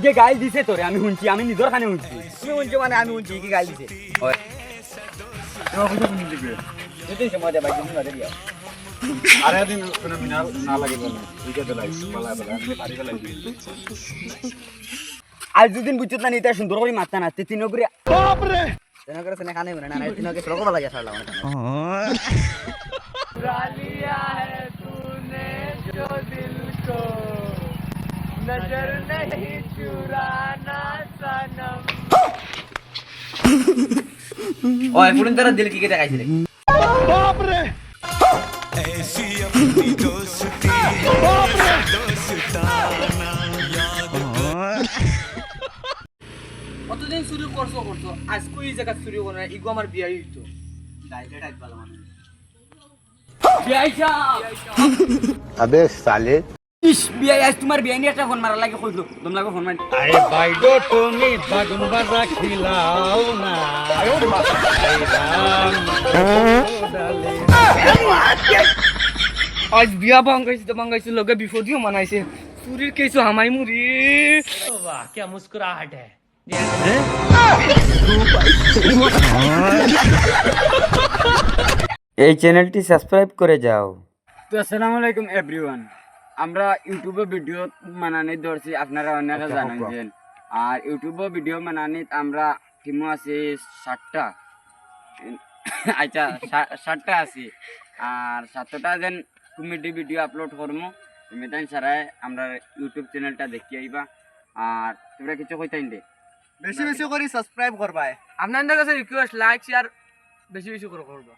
যে গাইল দিছে তোরে আমি শুনছি, আমি নিজের কানে শুনছি। তুমি শুনছো মানে আমি শুনছি কি গাইল দিছে তোমার পয়সা তুমি দিবে যদি সময় দে ভাই তুমি না দিও আর একদিন কোনো মিনার না লাগে বলে বুঝে দিলাই বলা বলা আমি পারি গেলাই আজ দুদিন বুঝছত না নিতে সুন্দর করে মাথা নাচতে তিন করে তেনা করে তেনা কানে না না তিনকে শ্লোক বলা যায় সারলা মানে लिया है तूने जो दिल को नजर नहीं चुराना सनम ওই পুরিন তারা দিল কি কে দেখাইছে রে কতদিন শুরু করছো আজকে এই জায়গা শুরু করো না ইগো আমার বিয়ে হইতো ডাইরেক্ট আইত ভালো মানে বিয়াইছা अबे साले ইস বিয়াই আজ তোমার বিয়াই নিয়ে একটা ফোন মারা লাগে কইলো তোম লাগো ফোন মারি আরে ভাই গো তুমি বাগুন বাজা খিলাও না আজ বিয়া ভাঙাইছে লগে বিপদিও মানাইছে চুরির কেসু হামাই মুরি वाह क्या मुस्कुराहट है এই চ্যানেলটি সাবস্ক্রাইব করে যাও। তো আসসালামু আলাইকুম এভরিওয়ান, আমরা ইউটিউবে ভিডিও বানানি ধরছি, আপনারা অনেকে জানেন। আর ইউটিউবে ভিডিও বানানি আমরা টিমও আছি 7টা, আচ্ছা 7টা আছি। আর 7টা যেন কমেডি ভিডিও আপলোড করবো তুমি তাই সারাই আমরা ইউটিউব চ্যানেলটা দেখি আইবা। আর তোমরা কিছু কইতাই দে বেশি বেশি করে সাবস্ক্রাইব করবাই আপনাদের কাছে রিকোয়েস্ট লাইক শেয়ার বেশি বেশি করে করবা।